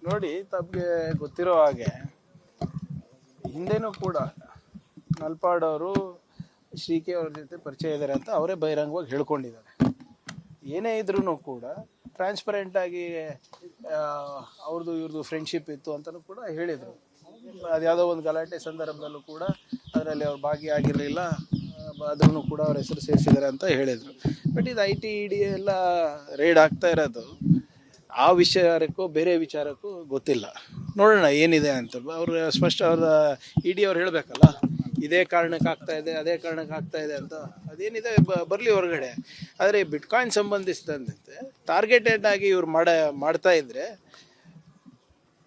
ನೋಡಿ, ತಮಗೆ ಗೊತ್ತಿರೋ ಹಾಗೆ ಹಿಂದೆನೂ ಕೂಡ ನಲ್ಪಾಡ್ ಅವರು ಶ್ರೀಕೆ ಅವ್ರ ಜೊತೆ ಪರಿಚಯ ಇದ್ದಾರೆ ಅಂತ ಅವರೇ ಬಹಿರಂಗವಾಗಿ ಹೇಳ್ಕೊಂಡಿದ್ದಾರೆ. ಏನೇ ಇದ್ರೂ ಕೂಡ ಟ್ರಾನ್ಸ್ಪರೆಂಟ್ ಆಗಿ ಅವ್ರದ್ದು ಇವ್ರದ್ದು ಫ್ರೆಂಡ್ಶಿಪ್ ಇತ್ತು ಅಂತಲೂ ಕೂಡ ಹೇಳಿದರು. ಅದ್ಯಾವುದೋ ಒಂದು ಗಲಾಟೆ ಸಂದರ್ಭದಲ್ಲೂ ಕೂಡ ಅದರಲ್ಲಿ ಅವ್ರು ಭಾಗಿಯಾಗಿರಲಿಲ್ಲ, ಅದನ್ನು ಕೂಡ ಅವ್ರ ಹೆಸರು ಸೇರಿಸಿದ್ದಾರೆ ಅಂತ ಹೇಳಿದರು. ಬಟ್ ಇದು IT ED ಎಲ್ಲ ರೇಡ್ ಆಗ್ತಾ ಇರೋದು ಆ ವಿಚಾರಕ್ಕೂ ಬೇರೆ ವಿಚಾರಕ್ಕೂ ಗೊತ್ತಿಲ್ಲ. ನೋಡೋಣ ಏನಿದೆ ಅಂತ. ಅವರು ಸ್ಪಷ್ಟ ಅವ್ರ ED ಅವ್ರು ಹೇಳಬೇಕಲ್ಲ, ಇದೇ ಕಾರಣಕ್ಕೆ ಆಗ್ತಾ ಇದೆ, ಅದೇ ಕಾರಣಕ್ಕೆ ಆಗ್ತಾ ಇದೆ ಅಂತ. ಅದೇನಿದೆ ಬರಲಿ ಹೊರಗಡೆ. ಆದರೆ ಬಿಟ್ಕಾಯಿನ್ ಸಂಬಂಧಿಸಿದಂತೆ ಟಾರ್ಗೆಟೆಡ್ ಆಗಿ ಇವ್ರು ಮಾಡ್ತಾ ಇದ್ರೆ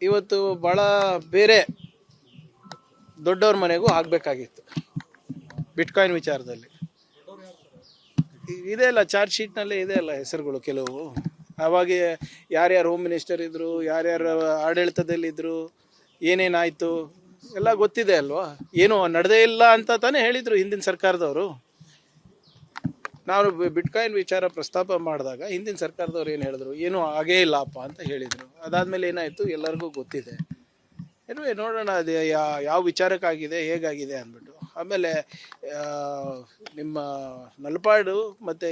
ಇವತ್ತು ಭಾಳ ಬೇರೆ ದೊಡ್ಡವ್ರ ಮನೆಗೂ ಆಗಬೇಕಾಗಿತ್ತು. ಬಿಟ್ಕಾಯಿನ್ ವಿಚಾರದಲ್ಲಿ ಇದೆ ಅಲ್ಲ, ಚಾರ್ಜ್ ಶೀಟ್ನಲ್ಲೇ ಇದೆ ಅಲ್ಲ ಹೆಸರುಗಳು ಕೆಲವು. ಅವಾಗ ಯಾರ್ಯಾರು ಹೋಮ್ ಮಿನಿಸ್ಟರ್ ಇದ್ದರು, ಯಾರ್ಯಾರು ಆಡಳಿತದಲ್ಲಿದ್ದರು, ಏನೇನಾಯಿತು ಎಲ್ಲ ಗೊತ್ತಿದೆ ಅಲ್ವಾ. ಏನು ನಡೆದೇ ಇಲ್ಲ ಅಂತ ತಾನೇ ಹೇಳಿದರು ಹಿಂದಿನ ಸರ್ಕಾರದವರು. ನಾವು ಬಿಟ್ಕಾಯಿನ್ ವಿಚಾರ ಪ್ರಸ್ತಾಪ ಮಾಡಿದಾಗ ಹಿಂದಿನ ಸರ್ಕಾರದವ್ರು ಏನು ಹೇಳಿದ್ರು, ಏನೂ ಆಗೇ ಇಲ್ಲಪ್ಪ ಅಂತ ಹೇಳಿದರು. ಅದಾದಮೇಲೆ ಏನಾಯಿತು ಎಲ್ಲರಿಗೂ ಗೊತ್ತಿದೆ. ನೋಡೋಣ ಅದು ಯಾವ ವಿಚಾರಕ್ಕಾಗಿದೆ, ಹೇಗಾಗಿದೆ ಅಂದ್ಬಿಟ್ಟು. ಆಮೇಲೆ ನಿಮ್ಮ ನಲ್ಪಾಡು ಮತ್ತು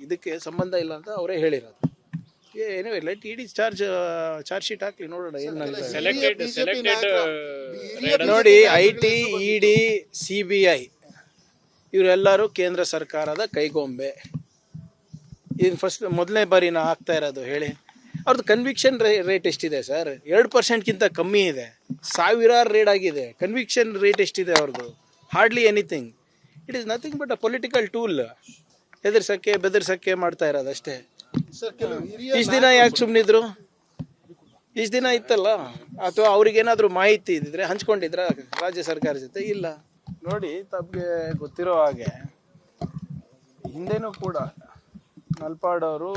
ಇದಕ್ಕೆ ಸಂಬಂಧ ಇಲ್ಲ ಅಂತ ಅವರೇ ಹೇಳಿರೋದು. ಏನಿವೆ ಲೆಟ್ ED ಚಾರ್ಜ್ ಶೀಟ್ ಹಾಕಲಿ, ನೋಡೋಣ ಏನು ನೋಡಿ. IT ED CBI ಇವರೆಲ್ಲರೂ ಕೇಂದ್ರ ಸರ್ಕಾರದ ಕೈಗೊಂಬೆ. ಇನ್ನು ಮೊದಲನೇ ಬಾರಿನ ಆಗ್ತಾ ಇರೋದು ಹೇಳಿ. ಅವ್ರದ್ದು ಕನ್ವಿಕ್ಷನ್ ರೇಟ್ ಎಷ್ಟಿದೆ ಸರ್? 2%ಗಿಂತ ಕಮ್ಮಿ ಇದೆ. ಸಾವಿರಾರು ರೇಡ್ ಆಗಿದೆ. ಕನ್ವಿಕ್ಷನ್ ರೇಟ್ ಎಷ್ಟಿದೆ ಅವ್ರದ್ದು? Hardly anything. It is nothing but a political tool. ಹೆದರ್ಸಕ್ಕೆ ಬೆದರ್ಸಕ್ಕೆ ಮಾಡ್ತಾ ಇರೋದು ಅಷ್ಟೇ. ಇಷ್ಟು ದಿನ ಯಾಕೆ ಸುಮ್ಮನಿದ್ರು? ಇಷ್ಟು ದಿನ ಇತ್ತಲ್ಲ, ಅಥವಾ ಅವ್ರಿಗೇನಾದರೂ ಮಾಹಿತಿ ಇದ್ದಿದ್ರೆ ಹಂಚ್ಕೊಂಡಿದ್ರ ರಾಜ್ಯ ಸರ್ಕಾರ ಜೊತೆ? ಇಲ್ಲ. ನೋಡಿ, ತಮಗೆ ಗೊತ್ತಿರೋ ಹಾಗೆ ಹಿಂದೆನೂ ಕೂಡ ನಲ್ಪಾಡ್ ಅವರು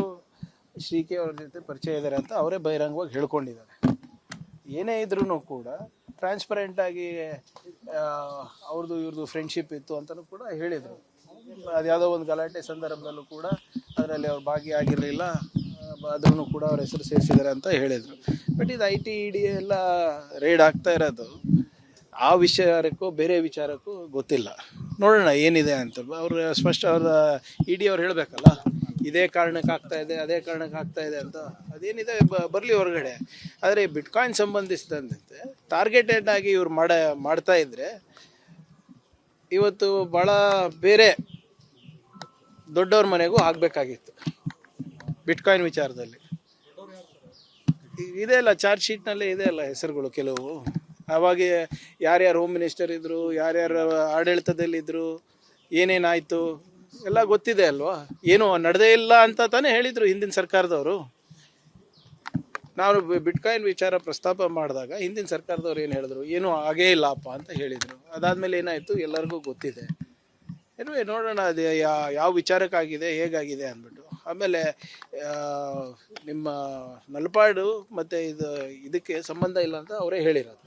ಶ್ರೀಕೆ ಅವ್ರ ಜೊತೆ ಪರಿಚಯ ಇದ್ದಾರೆ ಅಂತ ಅವರೇ ಬಹಿರಂಗವಾಗಿ ಹೇಳ್ಕೊಂಡಿದ್ದಾರೆ. ಏನೇ ಇದ್ರೂ ಕೂಡ ಟ್ರಾನ್ಸ್ಪರೆಂಟ್ ಆಗಿ ಅವ್ರದ್ದು ಇವ್ರದ್ದು ಫ್ರೆಂಡ್ಶಿಪ್ ಇತ್ತು ಅಂತಲೂ ಕೂಡ ಹೇಳಿದರು. ಅದ್ಯಾವುದೋ ಒಂದು ಗಲಾಟೆ ಸಂದರ್ಭದಲ್ಲೂ ಕೂಡ ಅದರಲ್ಲಿ ಅವ್ರು ಭಾಗಿಯಾಗಿರಲಿಲ್ಲ, ಅದನ್ನು ಕೂಡ ಅವ್ರ ಹೆಸರು ಸೇರಿಸಿದ್ದಾರೆ ಅಂತ ಹೇಳಿದರು. ಬಟ್ ಇದು IT ED ಎಲ್ಲ ರೇಡ್ ಆಗ್ತಾ ಇರೋದು ಆ ವಿಚಾರಕ್ಕೂ ಬೇರೆ ವಿಚಾರಕ್ಕೂ ಗೊತ್ತಿಲ್ಲ. ನೋಡೋಣ ಏನಿದೆ ಅಂತ. ಅವರು ಸ್ಪಷ್ಟ ಅವ್ರ ED ಅವ್ರು ಹೇಳಬೇಕಲ್ಲ, ಇದೇ ಕಾರಣಕ್ಕೆ ಆಗ್ತಾ ಇದೆ, ಅದೇ ಕಾರಣಕ್ಕೆ ಆಗ್ತಾ ಇದೆ ಅಂತ. ಅದೇನಿದೆ ಬರಲಿ ಹೊರಗಡೆ. ಆದರೆ ಬಿಟ್ಕಾಯಿನ್ ಸಂಬಂಧಿಸಿದಂತೆ ಟಾರ್ಗೆಟೆಡ್ ಆಗಿ ಇವ್ರು ಮಾಡ್ತಾ ಇದ್ರೆ ಇವತ್ತು ಭಾಳ ಬೇರೆ ದೊಡ್ಡವ್ರ ಮನೆಗೂ ಆಗಬೇಕಾಗಿತ್ತು. ಬಿಟ್ಕಾಯಿನ್ ವಿಚಾರದಲ್ಲಿ ಇದೆ ಅಲ್ಲ, ಚಾರ್ಜ್ ಶೀಟ್ನಲ್ಲೇ ಇದೆ ಅಲ್ಲ ಹೆಸರುಗಳು ಕೆಲವು. ಅವಾಗ ಯಾರ್ಯಾರು ಹೋಮ್ ಮಿನಿಸ್ಟರ್ ಇದ್ದರು, ಯಾರ್ಯಾರು ಆಡಳಿತದಲ್ಲಿದ್ದರು, ಏನೇನಾಯಿತು ಎಲ್ಲ ಗೊತ್ತಿದೆ ಅಲ್ವಾ. ಏನು ನಡೆದೇ ಇಲ್ಲ ಅಂತ ತಾನೇ ಹೇಳಿದರು ಹಿಂದಿನ ಸರ್ಕಾರದವರು. ನಾವು ಬಿಟ್ಕಾಯಿನ್ ವಿಚಾರ ಪ್ರಸ್ತಾಪ ಮಾಡಿದಾಗ ಹಿಂದಿನ ಸರ್ಕಾರದವ್ರು ಏನು ಹೇಳಿದ್ರು, ಏನೂ ಆಗೇ ಇಲ್ಲಪ್ಪ ಅಂತ ಹೇಳಿದರು. ಅದಾದಮೇಲೆ ಏನಾಯಿತು ಎಲ್ಲರಿಗೂ ಗೊತ್ತಿದೆ. ನೋಡೋಣ ಅದು ಯಾವ ವಿಚಾರಕ್ಕಾಗಿದೆ, ಹೇಗಾಗಿದೆ ಅಂದ್ಬಿಟ್ಟು. ಆಮೇಲೆ ನಿಮ್ಮ ನಲ್ಪಾಡು ಮತ್ತು ಇದಕ್ಕೆ ಸಂಬಂಧ ಇಲ್ಲ ಅಂತ ಅವರೇ ಹೇಳಿರೋದು.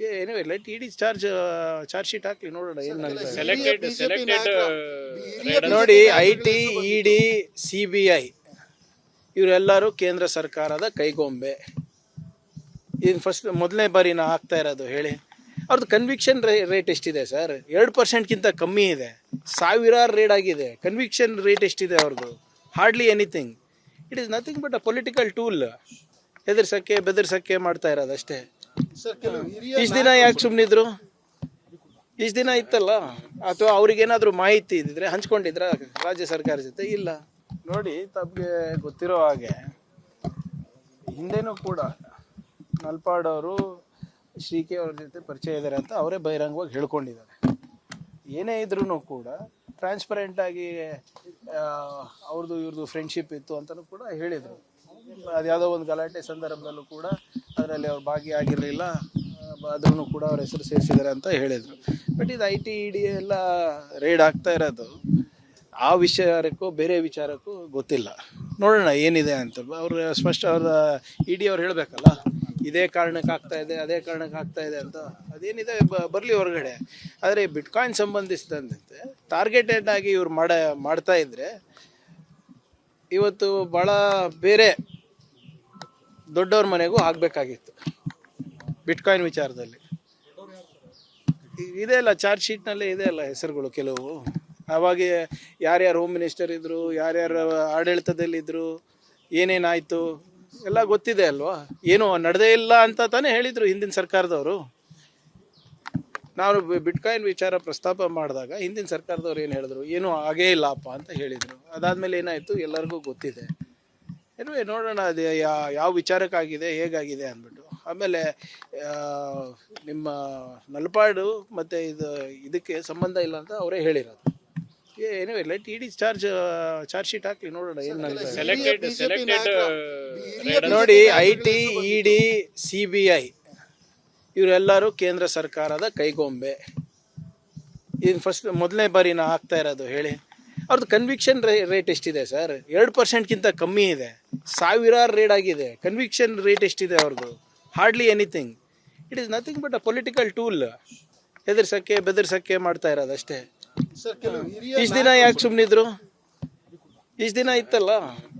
ಏನಿವೆ ಲೆಟ್ ED ಚಾರ್ಜ್ ಶೀಟ್ ಹಾಕಲಿ, ನೋಡೋಣ ಏನು ನೋಡಿ. IT ED CBI ಇವರೆಲ್ಲರೂ ಕೇಂದ್ರ ಸರ್ಕಾರದ ಕೈಗೊಂಬೆ. ಇನ್ನು ಮೊದಲನೇ ಬಾರಿನ ಆಗ್ತಾ ಇರೋದು ಹೇಳಿ. ಅವ್ರದ್ದು ಕನ್ವಿಕ್ಷನ್ ರೇಟ್ ಎಷ್ಟಿದೆ ಸರ್? 2%ಗಿಂತ ಕಮ್ಮಿ ಇದೆ. ಸಾವಿರಾರು ರೇಡ್ ಆಗಿದೆ. ಕನ್ವಿಕ್ಷನ್ ರೇಟ್ ಎಷ್ಟಿದೆ ಅವ್ರದ್ದು? Hardly anything. It is nothing but a political tool. ಹೆದರ್ಸಕ್ಕೆ ಬೆದರ್ಸಕ್ಕೆ ಮಾಡ್ತಾ ಇರೋದು ಅಷ್ಟೇ. ಇಷ್ಟು ದಿನ ಯಾಕೆ ಸುಮ್ಮನಿದ್ರು? ಇಷ್ಟು ದಿನ ಇತ್ತಲ್ಲ, ಅಥವಾ ಅವ್ರಿಗೇನಾದರೂ ಮಾಹಿತಿ ಇದ್ದಿದ್ರೆ ಹಂಚ್ಕೊಂಡಿದ್ರ ರಾಜ್ಯ ಸರ್ಕಾರ ಜೊತೆ? ಇಲ್ಲ. ನೋಡಿ, ತಮಗೆ ಗೊತ್ತಿರೋ ಹಾಗೆ ಹಿಂದೆನೂ ಕೂಡ ನಲ್ಪಾಡ್ ಅವರು ಶ್ರೀಕೆ ಅವ್ರ ಜೊತೆ ಪರಿಚಯ ಇದ್ದಾರೆ ಅಂತ ಅವರೇ ಬಹಿರಂಗವಾಗಿ ಹೇಳ್ಕೊಂಡಿದ್ದಾರೆ. ಏನೇ ಇದ್ರೂ ಕೂಡ ಟ್ರಾನ್ಸ್ಪರೆಂಟ್ ಆಗಿ ಅವ್ರದ್ದು ಇವ್ರದ್ದು ಫ್ರೆಂಡ್ಶಿಪ್ ಇತ್ತು ಅಂತಲೂ ಕೂಡ ಹೇಳಿದರು. ಅದ್ಯಾವುದೋ ಒಂದು ಗಲಾಟೆ ಸಂದರ್ಭದಲ್ಲೂ ಕೂಡ ಅದರಲ್ಲಿ ಅವ್ರು ಭಾಗಿಯಾಗಿರಲಿಲ್ಲ, ಅದನ್ನು ಕೂಡ ಅವ್ರ ಹೆಸರು ಸೇರಿಸಿದ್ದಾರೆ ಅಂತ ಹೇಳಿದರು. ಬಟ್ ಇದು IT ED ಎಲ್ಲ ರೇಡ್ ಆಗ್ತಾ ಇರೋದು ಆ ವಿಚಾರಕ್ಕೂ ಬೇರೆ ವಿಚಾರಕ್ಕೂ ಗೊತ್ತಿಲ್ಲ. ನೋಡೋಣ ಏನಿದೆ ಅಂತ. ಅವರು ಸ್ಪಷ್ಟ ಅವ್ರ ED ಅವ್ರು ಹೇಳಬೇಕಲ್ಲ, ಇದೇ ಕಾರಣಕ್ಕೆ ಆಗ್ತಾ ಇದೆ, ಅದೇ ಕಾರಣಕ್ಕೆ ಆಗ್ತಾ ಇದೆ ಅಂತ. ಅದೇನಿದೆ ಬರಲಿ ಹೊರಗಡೆ. ಆದರೆ ಬಿಟ್ಕಾಯಿನ್ ಸಂಬಂಧಿಸಿದಂತೆ ಟಾರ್ಗೆಟೆಡ್ ಆಗಿ ಇವ್ರು ಮಾಡ್ತಾ ಇದ್ರೆ ಇವತ್ತು ಭಾಳ ಬೇರೆ ದೊಡ್ಡವ್ರ ಮನೆಗೂ ಆಗಬೇಕಾಗಿತ್ತು ಬಿಟ್ಕಾಯಿನ್ ವಿಚಾರದಲ್ಲಿ. ಇದೆ ಅಲ್ಲ, ಚಾರ್ಜ್ ಶೀಟ್ನಲ್ಲೇ ಇದೆ ಅಲ್ಲ ಹೆಸರುಗಳು ಕೆಲವು. ಅವಾಗ ಯಾರ್ಯಾರು ಹೋಮ್ ಮಿನಿಸ್ಟರ್ ಇದ್ದರು, ಯಾರ್ಯಾರು ಆಡಳಿತದಲ್ಲಿದ್ದರು, ಏನೇನಾಯಿತು ಎಲ್ಲ ಗೊತ್ತಿದೆ ಅಲ್ವಾ. ಏನೂ ನಡೆದೇ ಇಲ್ಲ ಅಂತ ತಾನೇ ಹೇಳಿದರು ಹಿಂದಿನ ಸರ್ಕಾರದವರು. ನಾವು ಬಿಟ್ಕಾಯಿನ್ ವಿಚಾರ ಪ್ರಸ್ತಾಪ ಮಾಡಿದಾಗ ಹಿಂದಿನ ಸರ್ಕಾರದವ್ರು ಏನು ಹೇಳಿದ್ರು, ಏನೂ ಆಗೇ ಇಲ್ಲಪ್ಪ ಅಂತ ಹೇಳಿದರು. ಅದಾದಮೇಲೆ ಏನಾಯಿತು ಎಲ್ಲರಿಗೂ ಗೊತ್ತಿದೆ. ಏನುವೆ ನೋಡೋಣ ಅದು ಯಾವ ವಿಚಾರಕ್ಕಾಗಿದೆ, ಹೇಗಾಗಿದೆ ಅಂದ್ಬಿಟ್ಟು. ಆಮೇಲೆ ನಿಮ್ಮ ನಲ್ಪಾಡು ಮತ್ತು ಇದಕ್ಕೆ ಸಂಬಂಧ ಇಲ್ಲ ಅಂತ ಅವರೇ ಹೇಳಿರೋದು. ಏನುವೆ ಲೆಟ್ ಇಡಿ ಚಾರ್ಜ್ ಶೀಟ್ ಹಾಕಲಿ, ನೋಡೋಣ ಏನು ನೋಡಿ. IT, ED, CBI ಇವರೆಲ್ಲರೂ ಕೇಂದ್ರ ಸರ್ಕಾರದ ಕೈಗೊಂಬೆ. ಇನ್ನು ಮೊದಲನೇ ಬಾರಿನ ಆಗ್ತಾ ಇರೋದು ಹೇಳಿ. ಅವ್ರದ್ದು ಕನ್ವಿಕ್ಷನ್ ರೇಟ್ ಎಷ್ಟಿದೆ ಸರ್? 2%ಗಿಂತ ಕಮ್ಮಿ ಇದೆ. ಸಾವಿರಾರು ರೇಡ್ ಆಗಿದೆ. ಕನ್ವಿಕ್ಷನ್ ರೇಟ್ ಎಷ್ಟಿದೆ ಅವ್ರದ್ದು? Hardly anything. It is nothing but a political tool. ಹೆದರ್ಸಕ್ಕೆ ಬೆದರ್ಸಕ್ಕೆ ಮಾಡ್ತಾ ಇರೋದು ಅಷ್ಟೇ. ಇಷ್ಟು ದಿನ ಯಾಕೆ ಸುಮ್ಮನಿದ್ರು? ಇಷ್ಟು ದಿನ ಇತ್ತಲ್ಲ,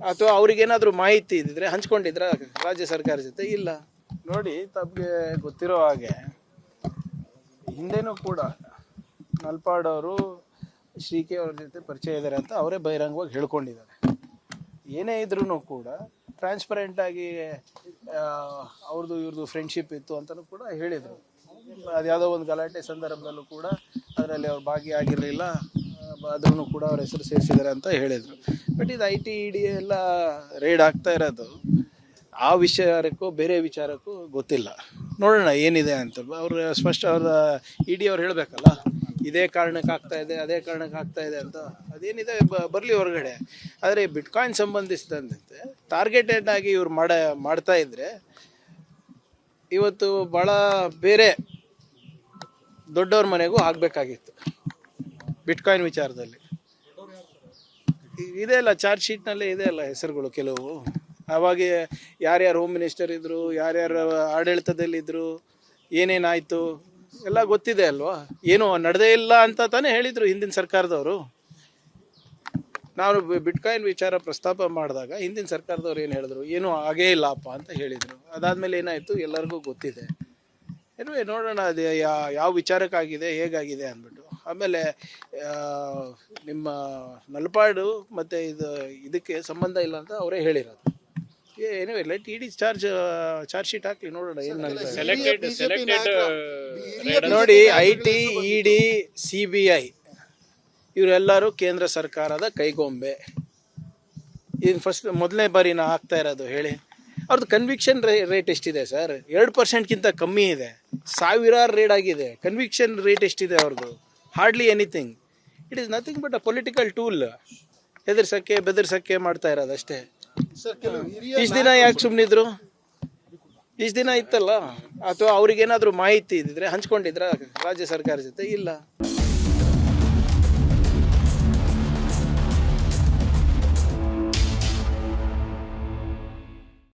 ಅಥವಾ ಅವ್ರಿಗೇನಾದರೂ ಮಾಹಿತಿ ಇದ್ದಿದ್ರೆ ಹಂಚ್ಕೊಂಡಿದ್ರ ರಾಜ್ಯ ಸರ್ಕಾರ ಜೊತೆ? ಇಲ್ಲ. ನೋಡಿ, ತಮಗೆ ಗೊತ್ತಿರೋ ಹಾಗೆ ಹಿಂದೆನೂ ಕೂಡ ನಲ್ಪಾಡವರು ಶ್ರೀಕೆ ಅವ್ರ ಜೊತೆ ಪರಿಚಯ ಇದ್ದಾರೆ ಅಂತ ಅವರೇ ಬಹಿರಂಗವಾಗಿ ಹೇಳ್ಕೊಂಡಿದ್ದಾರೆ. ಏನೇ ಇದ್ರೂ ಕೂಡ ಟ್ರಾನ್ಸ್ಪರೆಂಟಾಗಿ ಅವ್ರದ್ದು ಇವ್ರದ್ದು ಫ್ರೆಂಡ್ಶಿಪ್ ಇತ್ತು ಅಂತಲೂ ಕೂಡ ಹೇಳಿದರು. ಅದ್ಯಾವುದೋ ಒಂದು ಗಲಾಟೆ ಸಂದರ್ಭದಲ್ಲೂ ಕೂಡ ಅದರಲ್ಲಿ ಅವ್ರು ಭಾಗಿಯಾಗಿರಲಿಲ್ಲ, ಅದನ್ನು ಕೂಡ ಅವ್ರ ಹೆಸರು ಸೇರಿಸಿದ್ದಾರೆ ಅಂತ ಹೇಳಿದರು. ಬಟ್ ಇದು IT, ED ಎಲ್ಲ ರೇಡ್ ಆಗ್ತಾ ಇರೋದು ಆ ವಿಚಾರಕ್ಕೂ ಬೇರೆ ವಿಚಾರಕ್ಕೂ ಗೊತ್ತಿಲ್ಲ. ನೋಡೋಣ ಏನಿದೆ ಅಂತ. ಅವರು ಸ್ಪಷ್ಟ ಅವ್ರ ED ಅವ್ರು ಹೇಳಬೇಕಲ್ಲ, ಇದೇ ಕಾರಣಕ್ಕೆ ಆಗ್ತಾ ಇದೆ, ಅದೇ ಕಾರಣಕ್ಕೆ ಆಗ್ತಾ ಇದೆ ಅಂತ. ಅದೇನಿದೆ ಬರಲಿ ಹೊರಗಡೆ. ಆದರೆ ಬಿಟ್ಕಾಯಿನ್ ಸಂಬಂಧಿಸಿದಂತೆ ಟಾರ್ಗೆಟೆಡ್ ಆಗಿ ಇವ್ರು ಮಾಡ್ತಾ ಇದ್ರೆ ಇವತ್ತು ಭಾಳ ಬೇರೆ ದೊಡ್ಡವ್ರ ಮನೆಗೂ ಆಗಬೇಕಾಗಿತ್ತು ಬಿಟ್ಕಾಯಿನ್ ವಿಚಾರದಲ್ಲಿ. ಇದೆ ಅಲ್ಲ, ಚಾರ್ಜ್ ಶೀಟ್ನಲ್ಲೇ ಇದೆ ಅಲ್ಲ ಹೆಸರುಗಳು ಕೆಲವು. ಅವಾಗ ಯಾರ್ಯಾರು ಹೋಮ್ ಮಿನಿಸ್ಟರ್ ಇದ್ದರು, ಯಾರ್ಯಾರು ಆಡಳಿತದಲ್ಲಿದ್ದರು, ಏನೇನಾಯಿತು ಎಲ್ಲ ಗೊತ್ತಿದೆ ಅಲ್ವಾ. ಏನೂ ನಡೆದೇ ಇಲ್ಲ ಅಂತ ತಾನೇ ಹೇಳಿದರು ಹಿಂದಿನ ಸರ್ಕಾರದವರು. ನಾವು ಬಿಟ್ಕಾಯಿನ್ ವಿಚಾರ ಪ್ರಸ್ತಾಪ ಮಾಡಿದಾಗ ಹಿಂದಿನ ಸರ್ಕಾರದವ್ರು ಏನು ಹೇಳಿದ್ರು, ಏನೂ ಆಗೇ ಇಲ್ಲಪ್ಪ ಅಂತ ಹೇಳಿದರು. ಅದಾದಮೇಲೆ ಏನಾಯಿತು ಎಲ್ಲರಿಗೂ ಗೊತ್ತಿದೆ. ಏನುವೆ ನೋಡೋಣ ಅದು ಯಾವ ವಿಚಾರಕ್ಕಾಗಿದೆ, ಹೇಗಾಗಿದೆ ಅಂದ್ಬಿಟ್ಟು. ಆಮೇಲೆ ನಿಮ್ಮ ನಲ್ಪಾಡು ಮತ್ತು ಇದಕ್ಕೆ ಸಂಬಂಧ ಇಲ್ಲ ಅಂತ ಅವರೇ ಹೇಳಿರೋದು. ಏನುವೆ ಲೆಟ್ ಇಡಿ ಚಾರ್ಜ್ ಶೀಟ್ ಹಾಕಲಿ, ನೋಡೋಣ ಏನು ನೋಡಿ. IT, ED, CBI ಇವರೆಲ್ಲರೂ ಕೇಂದ್ರ ಸರ್ಕಾರದ ಕೈಗೊಂಬೆ. ಇನ್ನು ಮೊದಲನೇ ಬಾರಿನ ಆಗ್ತಾ ಇರೋದು ಹೇಳಿ. ಅವ್ರದ್ದು ಕನ್ವಿಕ್ಷನ್ ರೇಟ್ ಎಷ್ಟಿದೆ ಸರ್? 2%ಗಿಂತ ಕಮ್ಮಿ ಇದೆ. ಸಾವಿರಾರು ರೇಡ್ ಆಗಿದೆ. ಕನ್ವಿಕ್ಷನ್ ರೇಟ್ ಎಷ್ಟಿದೆ ಅವ್ರದ್ದು? Hardly anything. It is nothing but a political tool. ಹೆದರ್ಸಕ್ಕೆ ಬೆದರ್ಸಕ್ಕೆ ಮಾಡ್ತಾ ಇರೋದು ಅಷ್ಟೇ. ಇಷ್ಟು ದಿನ ಯಾಕೆ ಸುಮ್ಮನಿದ್ರು? ಇಷ್ಟು ದಿನ ಇತ್ತಲ್ಲ, ಅಥವಾ ಅವ್ರಿಗೇನಾದರೂ ಮಾಹಿತಿ ಇದ್ದಿದ್ರೆ ಹಂಚ್ಕೊಂಡಿದ್ರ ರಾಜ್ಯ ಸರ್ಕಾರ ಜೊತೆ? ಇಲ್ಲ.